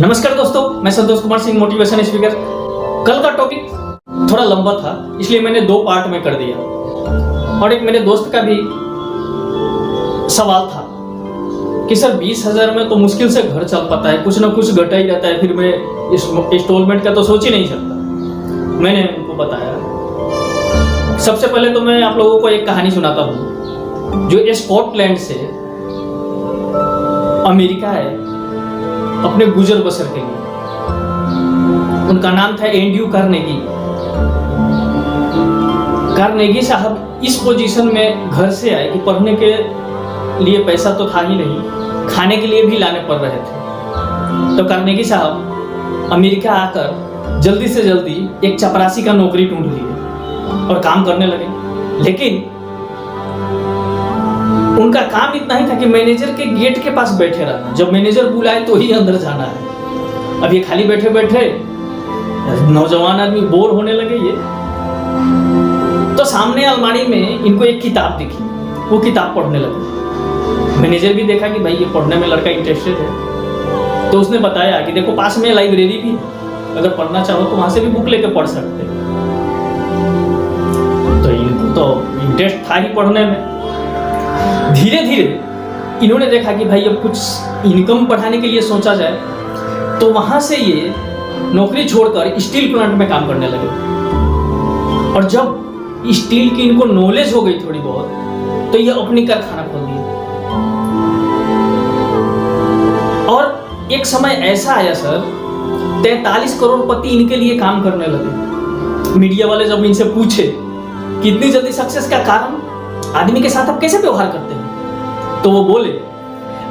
नमस्कार दोस्तों, मैं संतोष कुमार सिंह, मोटिवेशन स्पीकर। कल का टॉपिक थोड़ा लंबा था, इसलिए मैंने 2 पार्ट में कर दिया। और एक मेरे दोस्त का भी सवाल था कि सर 20,000 में तो मुश्किल से घर चल पाता है, कुछ ना कुछ घटा ही रहता है, फिर मैं इस इंस्टॉलमेंट का तो सोच ही नहीं सकता। मैंने उनको बताया, सबसे पहले तो मैं आप लोगों को एक कहानी सुनाता हूँ जो स्कॉटलैंड से अमेरिका है अपने गुजर बसर के लिए। उनका नाम था एंड्रयू कार्नेगी। कार्नेगी साहब इस पोजीशन में घर से आए कि पढ़ने के लिए पैसा तो था ही नहीं, खाने के लिए भी लाने पड़ रहे थे। तो कार्नेगी साहब अमेरिका आकर जल्दी से जल्दी एक चपरासी का नौकरी ढूंढ लिए और काम करने लगे। लेकिन उनका काम इतना ही था कि मैनेजर के गेट के पास बैठे रहना, जब मैनेजर बुलाए तो ही अंदर जाना है। अब ये खाली बैठे बैठे नौजवान आदमी बोर होने लगे। ये तो सामने अलमारी में इनको एक किताब दिखी, वो किताब पढ़ने लगे। मैनेजर भी देखा कि भाई ये पढ़ने में लड़का इंटरेस्टेड है, तो उसने बताया कि देखो पास में लाइब्रेरी भी है, अगर पढ़ना चाहो तो वहां से भी बुक लेके पढ़ सकते। तो इनको तो इंटरेस्ट था ही पढ़ने में। धीरे धीरे इन्होंने देखा कि भाई अब कुछ इनकम बढ़ाने के लिए सोचा जाए, तो वहां से ये नौकरी छोड़कर स्टील प्लांट में काम करने लगे। और जब स्टील की इनको नॉलेज हो गई थोड़ी बहुत, तो ये अपनी कारखाना खोल दिया। और एक समय ऐसा आया सर, 43 करोड़पति इनके लिए काम करने लगे। मीडिया वाले जब इनसे पूछे कि इतनी जल्दी सक्सेस का कारण, आदमी के साथ आप कैसे व्यवहार करते हैं, तो वो बोले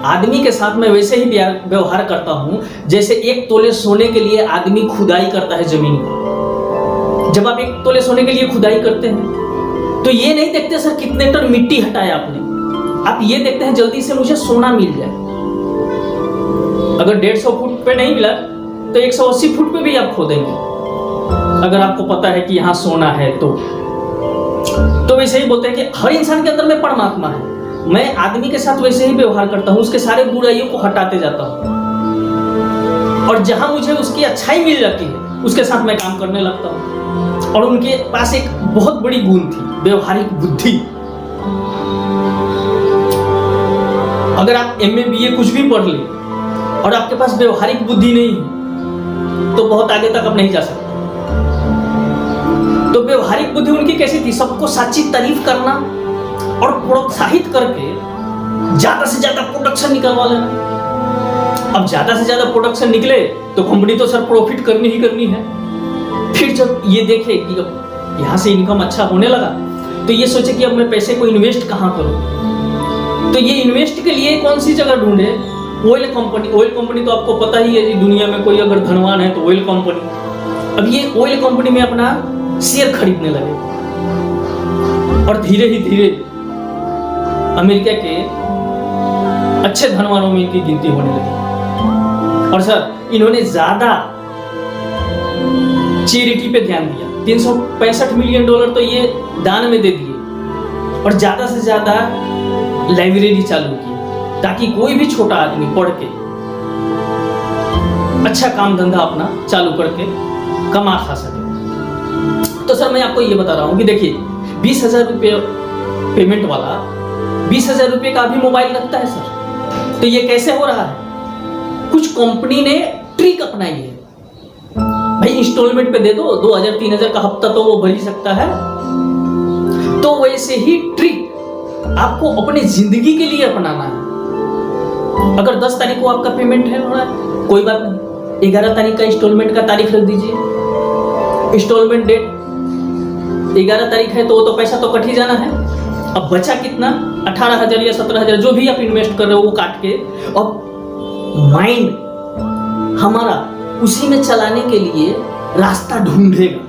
आदमी के साथ मैं वैसे ही व्यवहार करता हूं जैसे 1 तोले सोने के लिए आदमी खुदाई करता है जमीन में। जब आप 1 तोले सोने के लिए खुदाई करते हैं तो ये नहीं देखते सर कितने टन मिट्टी हटाया आपने, आप ये देखते हैं जल्दी से मुझे सोना मिल जाए। अगर 150 फुट पे नहीं मिला तो 180 फुट पे भी आप खोदेंगे, अगर आपको पता है कि यहाँ सोना है। तो वैसे ही बोलते हैं कि हर इंसान के अंदर में परमात्मा है। मैं आदमी के साथ वैसे ही व्यवहार करता हूँ, उसके सारे बुराइयों को हटाते जाता हूँ, और जहां मुझे उसकी अच्छाई मिल जाती है उसके साथ मैं काम करने लगता हूँ। और उनके पास एक बहुत बड़ी गुण थी, व्यवहारिक बुद्धि। अगर आप MA BA कुछ भी पढ़ ले और आपके पास व्यवहारिक बुद्धि नहीं है तो बहुत आगे तक आप नहीं जा सकते। तो व्यवहारिक बुद्धि उनकी कैसी थी, सबको सच्ची तारीफ करना और प्रोत्साहित करके ज्यादा से ज्यादा प्रोडक्शन निकलवा लेना। अब ज्यादा से ज्यादा प्रोडक्शन निकले तो कंपनी तो सर प्रॉफिट करनी ही करनी है। फिर जब ये देखे कि अब यहाँ से इनकम अच्छा होने लगा, तो ये सोचे कि अब मैं पैसे को इन्वेस्ट कहाँ करूँ। तो ये इन्वेस्ट के लिए कौन सी जगह ढूंढे, ऑयल कंपनी। ऑयल कंपनी तो आपको पता ही है, दुनिया में कोई अगर धनवान है तो ऑयल कंपनी। अब ये ऑयल कंपनी में अपना शेयर खरीदने लगे और धीरे ही धीरे अमेरिका के अच्छे धनवानों में इनकी गिनती होने लगी। और सर इन्होंने ज्यादा चैरिटी पे ध्यान दिया, $365 मिलियन तो ये दान में दे दिए, और ज्यादा से ज्यादा लाइब्रेरी चालू की ताकि कोई भी छोटा आदमी पढ़ के अच्छा काम धंधा अपना चालू करके कमा खा सके। तो सर मैं आपको ये बता रहा हूं कि देखिए 20,000 रुपये पेमेंट वाला 20,000 रुपये का भी मोबाइल रखता है सर। तो ये कैसे हो रहा है, कुछ कंपनी ने ट्रिक अपनाई है। भाई इंस्टॉलमेंट पे दे दो, 2,000 3,000 का हफ्ता तो वो भर ही सकता है। तो वैसे ही ट्रिक आपको अपनी जिंदगी के लिए अपनाना है। अगर 10 तारीख को आपका पेमेंट है हो रहा है, कोई बात नहीं, 11 तारीख का इंस्टॉलमेंट का तारीख रख दीजिए। इंस्टॉलमेंट डेट 11 तारीख है तो वो तो पैसा तो कट ही जाना है। अब बचा कितना, 18,000 या 17,000 जो भी आप इन्वेस्ट कर रहे हो वो काट के, और माइंड हमारा उसी में चलाने के लिए रास्ता ढूंढेगा।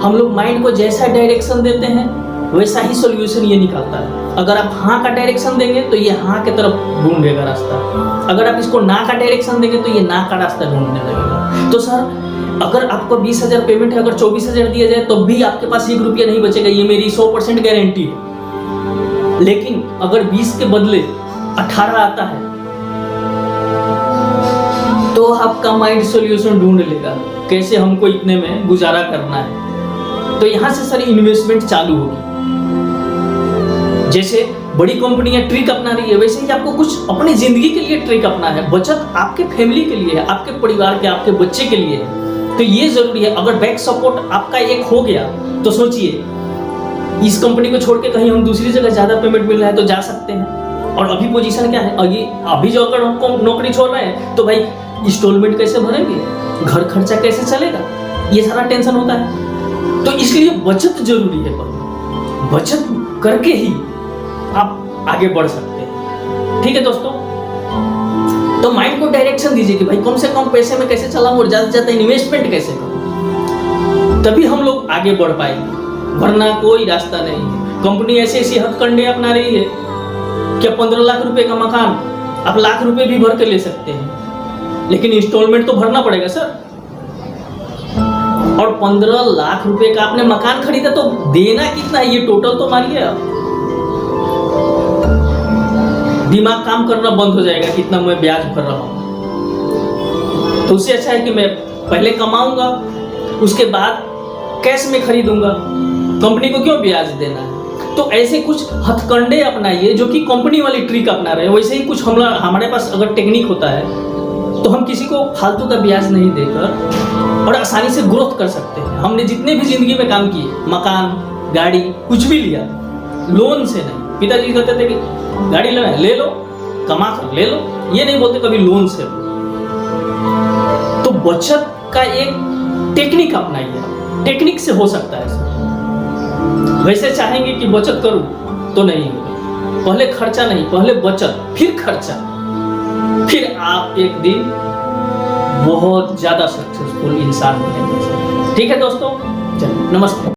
हम लोग माइंड को जैसा डायरेक्शन देते हैं वैसा ही सॉल्यूशन ये निकालता है। अगर आप हाँ का डायरेक्शन देंगे तो ये हाँ की तरफ ढूंढेगा रास्ता, अगर आप इसको ना का डायरेक्शन देंगे तो ये ना का रास्ता ढूंढने लगेगा। तो सर अगर आपको 20,000 पेमेंट है, अगर 24,000 दिया जाए तो भी आपके पास 1 रुपया नहीं बचेगा, ये मेरी 100% गारंटी है। लेकिन अगर 20 के बदले 18 आता है तो आपका माइंड सॉल्यूशन ढूंढ लेगा कैसे हमको इतने में गुजारा करना है। तो यहाँ से सर इन्वेस्टमेंट चालू होगी। जैसे बड़ी कंपनियां ट्रिक अपना रही है, वैसे ही आपको कुछ अपनी जिंदगी के लिए ट्रिक अपना है। बचत आपके फैमिली के लिए है, आपके परिवार के, आपके बच्चे के लिए है। तो ये जरूरी है। अगर बैक सपोर्ट आपका एक हो गया तो सोचिए, इस कंपनी को छोड़ के कहीं हम दूसरी जगह ज्यादा पेमेंट मिल रहा है तो जा सकते हैं। और अभी पोजीशन क्या है, अभी जो अगर हमको नौकरी छोड़ रहे हैं तो भाई इंस्टॉलमेंट कैसे भरेंगे, घर खर्चा कैसे चलेगा, ये सारा टेंशन होता है। तो इसलिए बचत जरूरी है। पर बचत करके ही आप आगे बढ़ सकते हैं। ठीक है दोस्तों, तो माइंड को डायरेक्शन दीजिए कि भाई कम से कम पैसे में कैसे चलाऊं और ज्यादा से ज्यादा इन्वेस्टमेंट कैसे करूं, तभी हम लोग आगे बढ़ पाएंगे, वरना कोई रास्ता नहीं है। कंपनी ऐसे ऐसी हथकंडे अपना रही है कि 15 लाख रुपए का मकान आप लाख रुपए भी भर के ले सकते हैं, लेकिन इंस्टॉलमेंट तो भरना पड़ेगा सर। और 15 लाख रुपए का आपने मकान खरीदा तो देना कितना है, ये टोटल तो मारिए आप। दिमाग काम करना बंद हो जाएगा, कितना मैं ब्याज भर रहा हूं। तो उससे अच्छा है कि मैं पहले कमाऊंगा, उसके बाद कैश में खरीदूंगा। कंपनी को क्यों ब्याज देना है। तो ऐसे कुछ हथकंडे अपनाइए जो कि कंपनी वाली ट्रिक अपना रहे हैं। वैसे ही कुछ हमारे पास अगर टेक्निक होता है तो हम किसी को फालतू का ब्याज नहीं देकर और आसानी से ग्रोथ कर सकते हैं। हमने जितने भी जिंदगी में काम किए, मकान, गाड़ी, कुछ भी लिया, लोन से नहीं। पिताजी कहते थे कि गाड़ी ले लो, कमा कर ले लो, ये नहीं बोलते कभी लोन से। तो बचत का एक टेक्निक अपनाइए, टेक्निक से हो सकता है सर। वैसे चाहेंगे कि बचत करूं तो नहीं होगा। पहले खर्चा नहीं, पहले बचत, फिर खर्चा, फिर आप एक दिन बहुत ज्यादा सक्सेसफुल इंसान बनेंगे। ठीक है दोस्तों, चलिए नमस्ते।